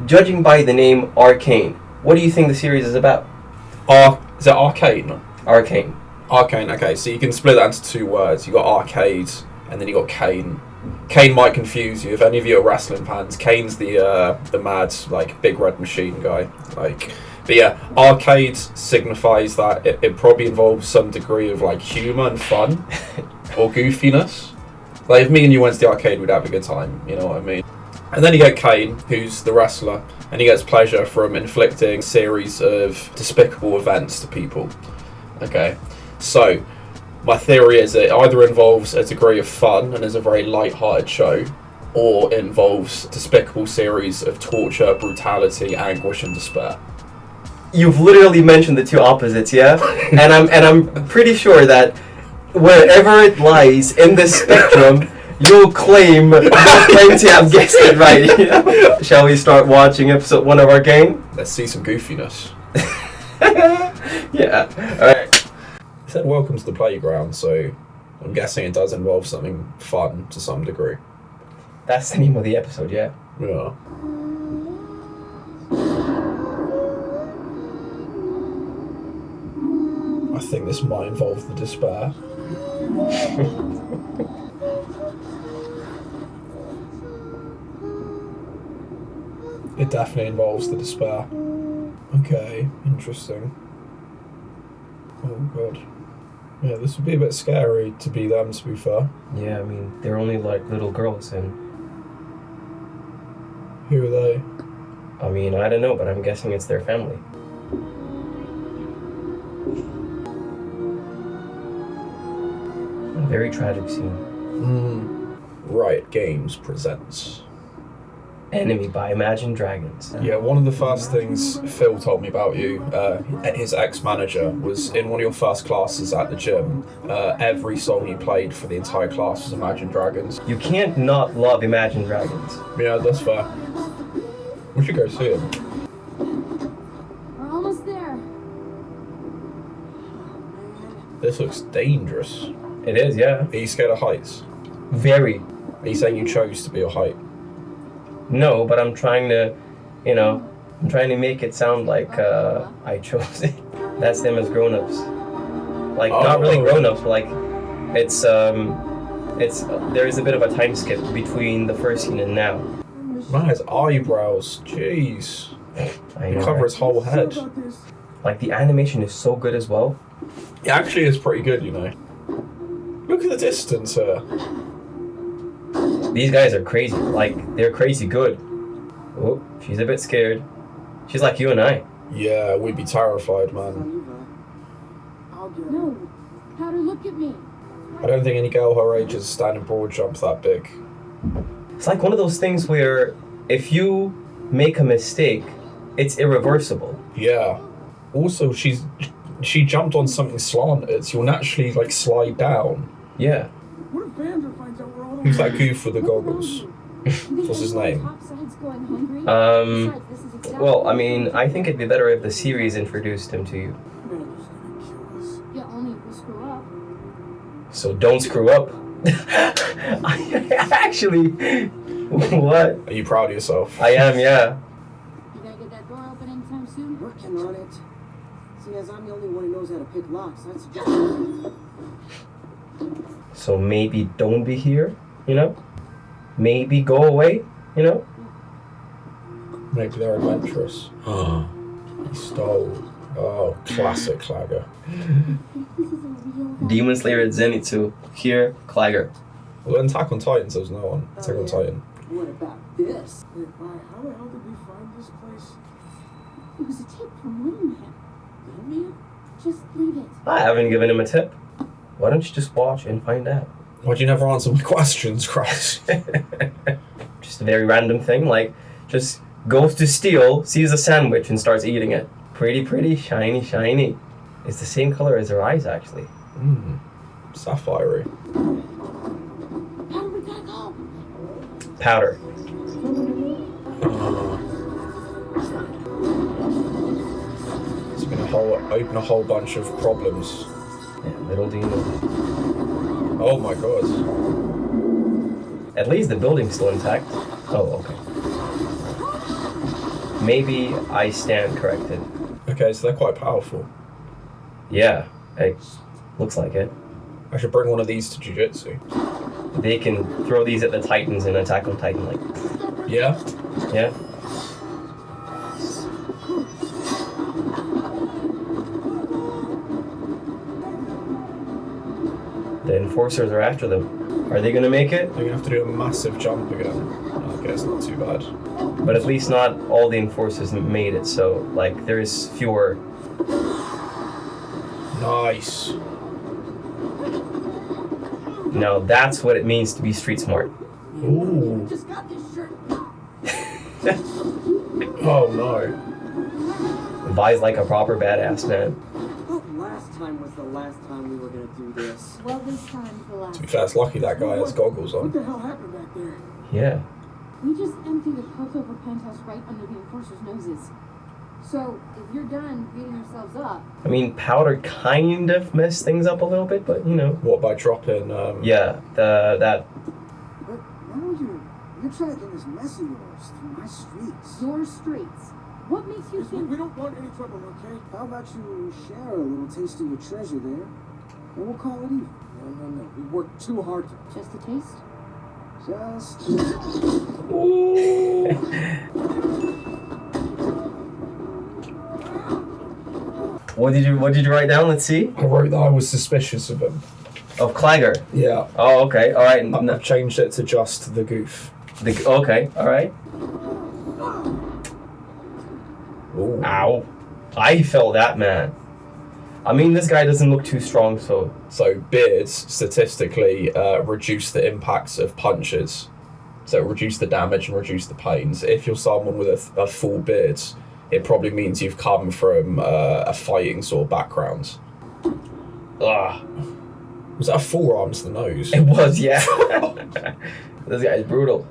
judging by the name Arcane, what do you think the series is about? Is it Arcane? Arcane. Arcane, okay, so you can split that into two words. You got arcade, and then you got Kane. Kane might confuse you. If any of you are wrestling fans, Kane's the mad, like, big red machine guy. Like, but yeah, arcade signifies that it probably involves some degree of, like, humour and fun, or goofiness. Like, if me and you went to the arcade, we'd have a good time, you know what I mean? And then you get Kane, who's the wrestler, and he gets pleasure from inflicting a series of despicable events to people. Okay, so my theory is it either involves a degree of fun and is a very light-hearted show, or it involves a despicable series of torture, brutality, anguish, and despair. You've literally mentioned the two opposites, yeah? and I'm pretty sure that wherever it lies in this spectrum, you'll claim to have guessed it right. You know? Shall we start watching episode 1 of Arcane? Let's see some goofiness. Yeah. Alright. It said welcome to the playground, so I'm guessing it does involve something fun to some degree. That's the name of the episode, yeah? Yeah. I think this might involve the despair. It definitely involves the despair. Okay, interesting. Oh god. Yeah, this would be a bit scary to be them, to be fair. Yeah, I mean, they're only like little girls, and who are they? I mean, I don't know, but I'm guessing it's their family. A very tragic scene. Riot Games presents Enemy by Imagine Dragons. Yeah, one of the first things Phil told me about you, his ex-manager, was in one of your first classes at the gym. Every song you played for the entire class was Imagine Dragons. You can't not love Imagine Dragons. Yeah, that's fair. We should go see him. We're almost there. This looks dangerous. It is, yeah. Are you scared of heights? Very. Are you saying you chose to be a height? No, but I'm trying to, I'm trying to make it sound like I chose it. That's them as grown-ups. Like, not really grown-ups, but like, it's there is a bit of a time skip between the first scene and now. Man, his eyebrows, jeez. I know, cover right? his whole head. Like, the animation is so good as well. It actually is pretty good, you know. Look at the distance here. These guys are crazy. Like, they're crazy good. Oh, she's a bit scared. She's like you and I. Yeah, we'd be terrified, man. No, HATER, look at me. I don't think any girl her age is standing broad jump that big. It's like one of those things where if you make a mistake, it's irreversible. Yeah. Also, she jumped on something slanted, so you'll naturally, like, slide down. Yeah. What if Vander finds out we're all Who's that goof with the goggles? What's his name? Well, I mean, I think it'd be better if the series introduced him to you. Yeah, only if we screw up. So don't screw up. Actually, what? Are you proud of yourself? I am, yeah. You gotta get that door open anytime soon? Working on it. See, as I'm the only one who knows how to pick locks, I'd suggest... So maybe don't be here, Maybe go away, Maybe they're adventurous. He stole. Oh, classic Clagger. Demon Slayer at Zenitsu. Here, Clagger. Well, in Attack on Titans, there's no one. Attack on Titan. What about this? Wait, how the hell did we find this place? It was a tip from Wingman. Wingman? Just leave it. I haven't given him a tip. Why don't you just watch and find out? Why'd you never answer my questions, Chris? Just a very random thing, like, just goes to steal, sees a sandwich, and starts eating it. Pretty, shiny, shiny. It's the same color as her eyes, actually. Sapphire. HATER, we gotta go. Powder. It's gonna open a whole bunch of problems. Yeah, little demon. Oh my god. At least the building's still intact. Oh, okay. Maybe I stand corrected. Okay, so they're quite powerful. Yeah, it looks like it. I should bring one of these to Jiu-Jitsu. They can throw these at the Titans and attack on Titan, like, Yeah? yeah. The enforcers are after them. Are they gonna make it? They're gonna have to do a massive jump again. Okay, it's not too bad. But at least not all the enforcers made it, so, like, there's fewer. Nice. Now that's what it means to be street smart. Ooh. Just got this shirt. Oh no. Vi's like a proper badass, man. Thought last time was the last time we were gonna do this. Well, this time's the last. To be fair, it's lucky that guy has goggles What on. the hell happened back there? Yeah. We just emptied a coke-over penthouse right under the enforcers' noses. So, if you're done beating yourselves up... I mean, powder kind of messed things up a little bit, but you know. What, by dropping, Yeah, that. But now you're dragging this mess of yours through my streets. Your streets. What makes you think... We don't want any trouble, okay? How about you share a little taste of your treasure there? And we'll call it even. No. We worked too hard to... Just a taste? Just... Ooh. What did you write down? Let's see. I wrote that I was suspicious of him. Of Clagger. Yeah. Oh, okay. All right. I've changed it to just the goof. Okay. All right. Ooh. Ow. I felt that, man. I mean, this guy doesn't look too strong, so... So beards statistically reduce the impacts of punches. So reduce the damage and reduce the pains. If you're someone with a full beard, it probably means you've come from a fighting sort of background. Ugh. Was that a forearm to the nose? It was, yeah. This guy's brutal.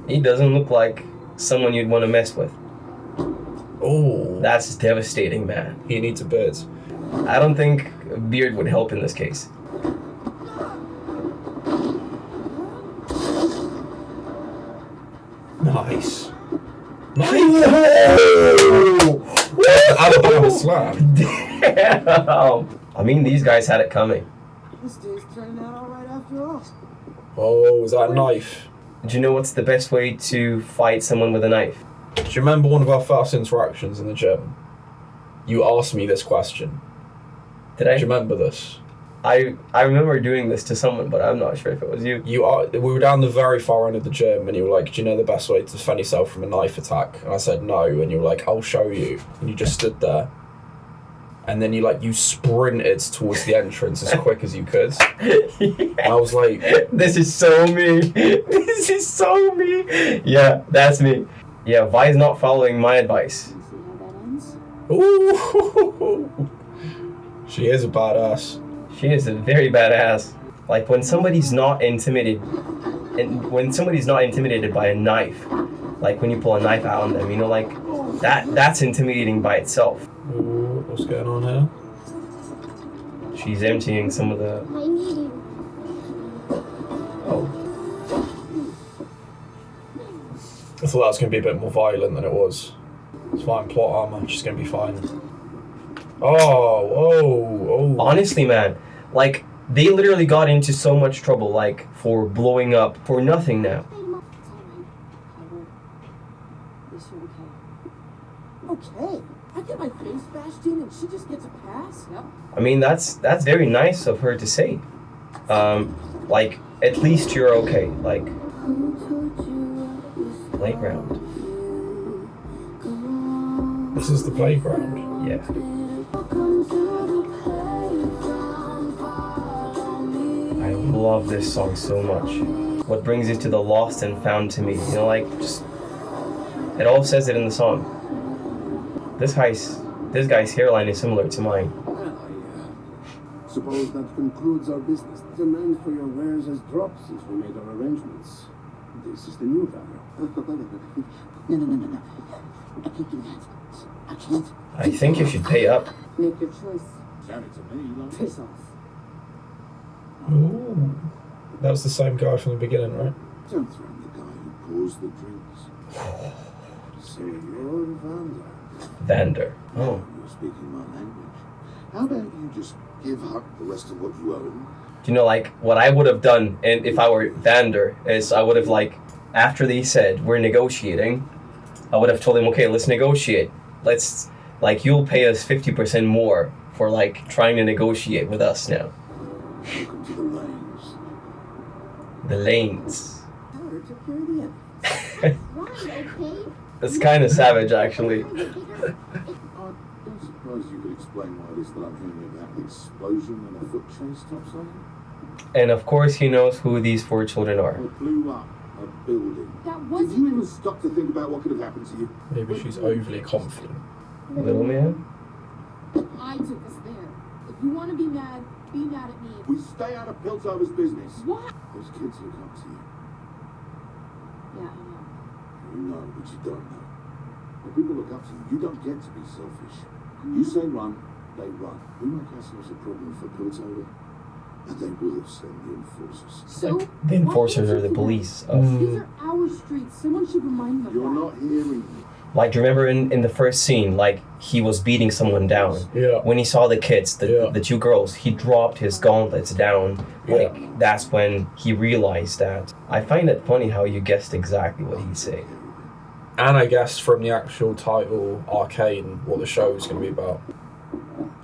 He doesn't look like someone you'd want to mess with. Oh. That's devastating, man. He needs a beard. I don't think a beard would help in this case. Nice. Alabama slam. Damn. I mean, these guys had it coming. This day's turning out all right after all. Oh, was that a knife? Do you know what's the best way to fight someone with a knife? Do you remember one of our first interactions in the gym? You asked me this question. Did I? Do you remember this? I remember doing this to someone, but I'm not sure if it was you. We were down the very far end of the gym, and you were like, "Do you know the best way to defend yourself from a knife attack?" And I said, "No," and you were like, "I'll show you." And you just stood there, and then you sprinted towards the entrance as quick as you could. Yeah. And I was like, This is so me. This is so me. Yeah, that's me. Yeah, Vi's not following my advice. You see how that ends? "Ooh, she is a badass." She is a very badass. Like when somebody's not intimidated, and when somebody's not intimidated by a knife, like when you pull a knife out on them, you know, like that's intimidating by itself. Ooh, what's going on here? She's emptying some of the. I need you. Oh, I thought that was going to be a bit more violent than it was. It's fine, plot armor, she's going to be fine. Oh. honestly, man, like they literally got into so much trouble, like for blowing up for nothing now. It's all right. HATER. Is she okay? Okay. I get my face bashed in and she just gets a pass? Yep. I mean, that's very nice of her to say. Like at least you're okay. Like playground. This is the playground. Yeah. I love this song so much. What brings you to the lost and found to me? You know, like just it all says it in the song. This guy's hairline is similar to mine. Suppose that concludes our business. Demand for your wares has dropped since we made our arrangements. This is the new value. No. I can't do that. I can't. I think you should pay up. Make your choice. Sounded to me like Piss off. Ooh. That was the same guy from the beginning, right? don't threaten the guy who pours the drinks. So you're Vander. Vander. Oh. You're speaking my language. How about you just give Huck the rest of what you own? You know, like, what I would have done, and if I were Vander, is I would have, like, after they said, we're negotiating, I would have told him, okay, let's negotiate. Let's, like, you'll pay us 50% more for, like, trying to negotiate with us now. Welcome to the lanes. The lanes. HATER took care of the Right, okay? It's kind of savage, actually. I don't suppose you could explain why it is that I'm hearing about an explosion and a foot chase topside? And of course he knows who these 4 children are. It blew up a building. That Did wasn't. you even stop to think about what could have happened to you? Maybe she's overly confident. Little man? I took us there. If you want to be mad at me. We stay out of Piltover's business. What? Those kids look up to you. Yeah, I know. You know, but you don't know. When people look up to you, you don't get to be selfish. You say run, they run. We make ourselves a problem for Piltover, and they will send the enforcers. So Like, the enforcers are the police of... These are our streets. Someone should remind them of You're that. not hearing me. Like, do you remember in the first scene, like, he was beating someone down? Yeah. When he saw the kids, the 2 girls, he dropped his gauntlets down. Like, that's when he realized that. I find it funny how you guessed exactly what he'd say. And I guess from the actual title, Arcane, what the show is going to be about.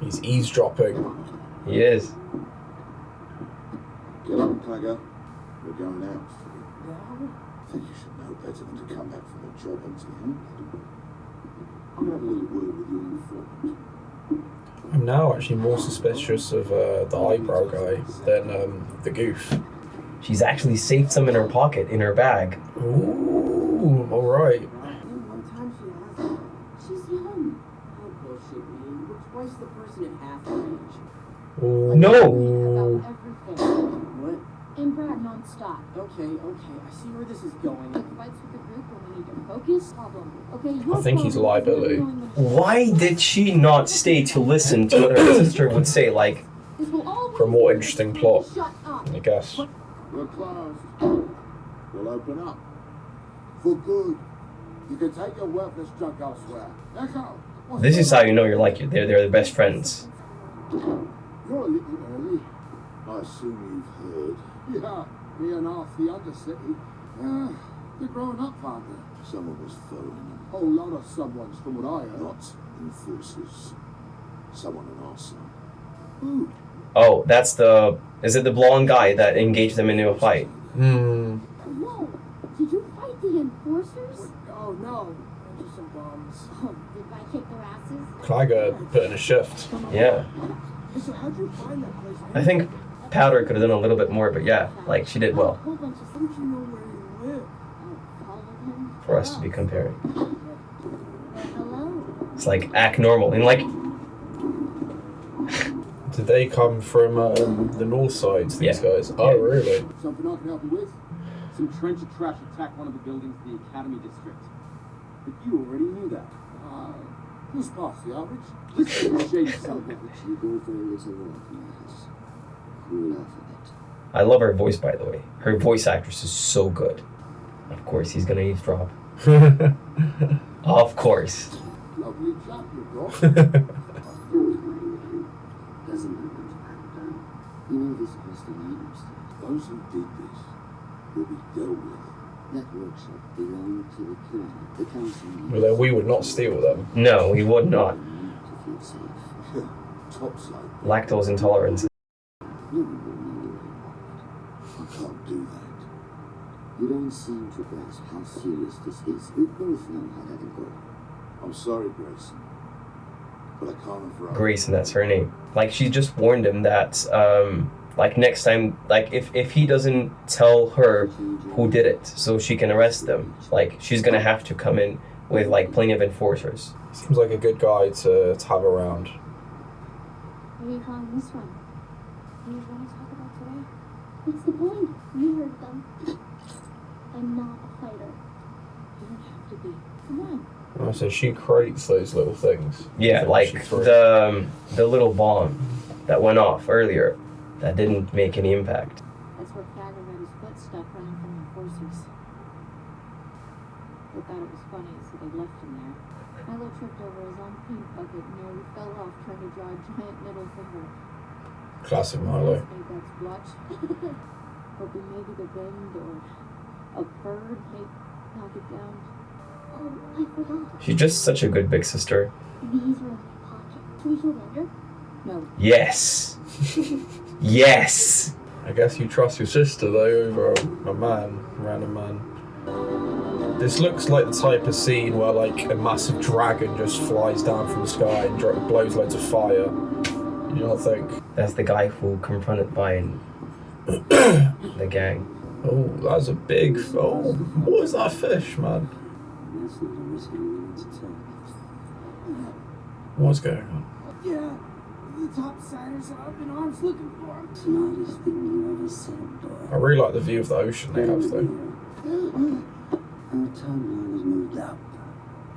He's eavesdropping. He is. Get up, Clagger. We're going out. I think you should know better than to come back from a job empty-handed. I'm going to have a little word with your informant. I'm now actually more suspicious of the eyebrow guy than the goof. She's actually saved some in her pocket, in her bag. Ooh, alright. One time she has. She's young. Oh, bullshit, man. You're twice the person at half her age. Ooh. No! About everything. What? And Brad nonstop. Okay. I see where this is going. Like fights with the group when we need to focus. Problem. Okay, your I think he's a problem is liability. never knowing when- Why did she not stay to listen to what her sister would say? Like, This will all For a more interesting plot. Shut up. I guess. We're closed. We'll open up. For good. You can take your worthless junk elsewhere. Echo! this is how you know they're the best friends. You're a little early. I assume you've heard. Yeah, me and half the undercity. They're growing up, Vander. Someone was following them. A whole lot of someone's from what I heard. Not enforcers. Someone on our side. Who? Oh, that's is it the blonde guy that engaged them into a fight? Hmm. Whoa. Did you fight the enforcers? Oh, no. Just some bombs. Oh, did I kick their asses? Clagger put in a shift. Yeah. So how'd you find that place? I think Powder could have done a little bit more, but yeah, like, she did well A whole bunch of How did you know where you live? followed him. for us to be comparing. Hello. It's like, act normal. And, like, Did they come from the north sides, these Yeah. guys? Oh, Yeah. really? Something I can help you with? Some trench of trash attacked one of the buildings in the Academy District. But you already knew that. Who's past the average? This is a shady son of a You go for a little walk, yes. Cool alphabet. I love her voice, by the way. Her voice actress is so good. Of course, he's gonna eavesdrop. Of course. Lovely chap you've got. Doesn't matter. You know this was the leaders. Those who did this will be dealt with. That workshop belonged to the clan. The council. Well, then we would not steal them. No, he would not. To feel safe. Topside. Lactose intolerance. No one will know you're involved. I can't do that. You don't seem to grasp how serious this is. We both know how that'll go. I'm sorry, Grayson. But I can't offer up. Grayson, that's her name. Like, she just warned him that, like, next time, like, if he doesn't tell her who did it so she can arrest them, like, she's gonna have to come in with, like, plenty of enforcers. Seems like a good guy to have around. What are you calling this one? Do you want to talk about today? What's the point? You heard them. I'm not a fighter. You don't have to be. Come on. Oh, so she creates those little things. Yeah, She like throws. the little bomb that went off earlier that didn't make any impact. That's where Fragger got his foot stuck running from enforcers. I They thought it was funny, so they left him there. Milo tripped over his own paint bucket and nearly fell off trying to draw a giant middle finger. Classic Milo. Made that splotch. Hoping maybe the wind or a bird may knock it down. Oh, I forgot. She's just such a good big sister. These were in my pocket. Should we show Vander? No. Yes. Yes. I guess you trust your sister though over a random man. This looks like the type of scene where like a massive dragon just flies down from the sky and blows loads of fire. You don't think? That's the guy who confronted Vi and the gang. Oh, that's a big. Oh, what is that fish, man? That's not a risk I'm willing to take. What's going on? Yeah, the topsiders are up in arms looking for him. Smartest thing you ever said, boy. I really like the view of the ocean they have though. Our timeline has moved up.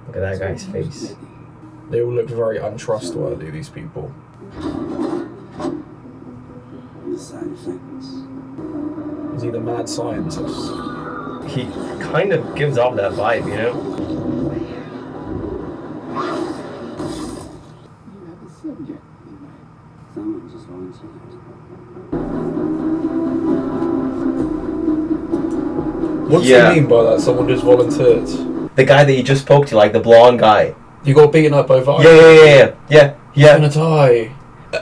Look at that guy's face. They all look very untrustworthy, these people. The side effects. Is he the mad scientist? He kind of gives off that vibe, you know? You have a subject, someone just volunteered. What do you mean by that? Someone just volunteered? The guy that you just spoke to, like the blonde guy. You got beaten up by Vi? Yeah. You're gonna die.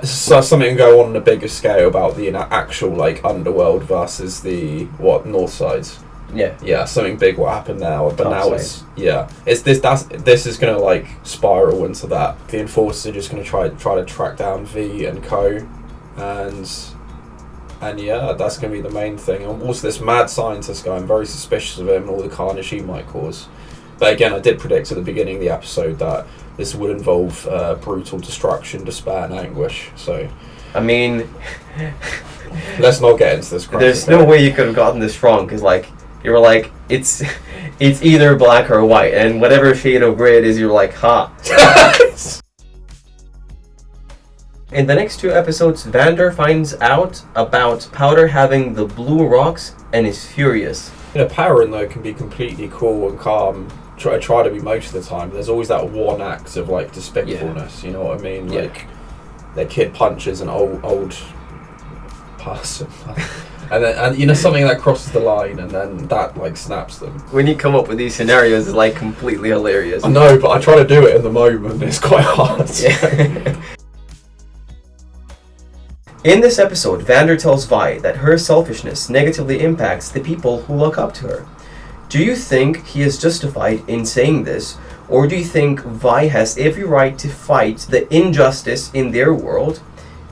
So something can go on a bigger scale about the actual like underworld versus the north sides. Yeah, something big will happen now, but now it's this is gonna like spiral into that. The enforcers are just gonna try to track down V and Co, and yeah, that's gonna be the main thing. And also this mad scientist guy, I'm very suspicious of him and all the carnage he might cause. But again, I did predict at the beginning of the episode that this would involve brutal destruction, despair, and anguish. So, I mean, let's not get into this crap. There's no way you could have gotten this wrong, because like you were like it's either black or white, and whatever shade of gray it is, you're like, ha. In the next 2 episodes, Vander finds out about Powder having the blue rocks and is furious. Powering though can be completely cool and calm. Try to be most of the time. There's always that one act of like despicableness. You know what I mean? Yeah. Like their kid punches an old person, and you know something that crosses the line, and then that like snaps them. When you come up with these scenarios, it's like completely hilarious. I know, but I try to do it in the moment. It's quite hard. Yeah. In this episode, Vander tells Vi that her selfishness negatively impacts the people who look up to her. Do you think he is justified in saying this, or do you think Vi has every right to fight the injustice in their world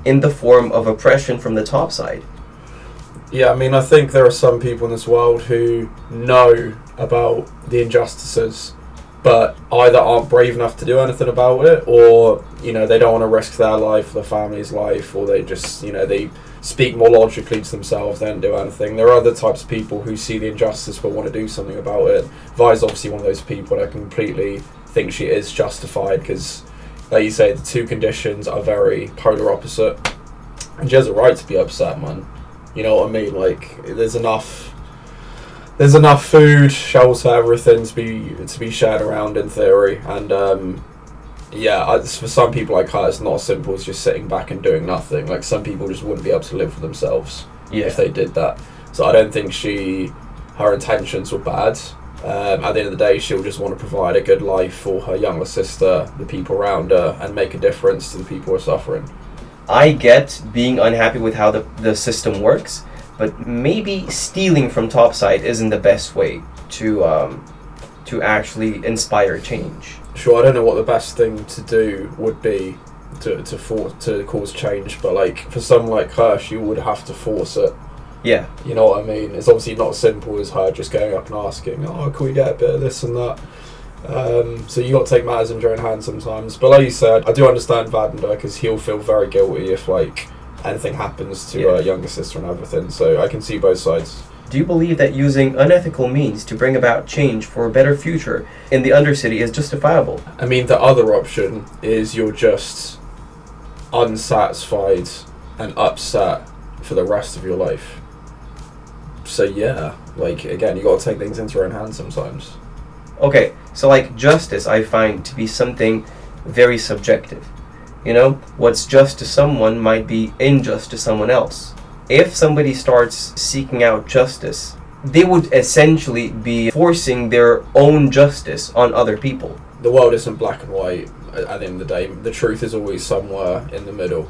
in the form of oppression from the top side? Yeah, I mean, I think there are some people in this world who know about the injustices, but either aren't brave enough to do anything about it, or, you know, they don't want to risk their life, their family's life, or they just, you know, they speak more logically to themselves, they don't do anything. There are other types of people who see the injustice but want to do something about it. Vi's obviously one of those people, and I completely think she is justified, because, like you say, the 2 conditions are very polar opposite, and she has a right to be upset, man. You know what I mean? Like, there's enough food, shelter, everything to be shared around in theory, and for some people like her, it's not as simple as just sitting back and doing nothing. Like, some people just wouldn't be able to live for themselves if they did that. So I don't think her intentions were bad. At the end of the day, she'll just want to provide a good life for her younger sister, the people around her, and make a difference to the people who are suffering. I get being unhappy with how the system works, but maybe stealing from topside isn't the best way to actually inspire change. Sure, I don't know what the best thing to do would be to cause change, but like for someone like her, she would have to force it. Yeah. You know what I mean? It's obviously not as simple as her just going up and asking, oh, can we get a bit of this and that? So you got to take matters into your own hands sometimes. But like you said, I do understand Vander, because he'll feel very guilty if like anything happens to her younger sister and everything. So I can see both sides. Do you believe that using unethical means to bring about change for a better future in the Undercity is justifiable? I mean, the other option is you're just unsatisfied and upset for the rest of your life. So yeah, like again, you got to take things into your own hands sometimes. Okay, so like justice, I find to be something very subjective. You know, what's just to someone might be unjust to someone else. If somebody starts seeking out justice, they would essentially be forcing their own justice on other people. The world isn't black and white. At the end of the day, the truth is always somewhere in the middle.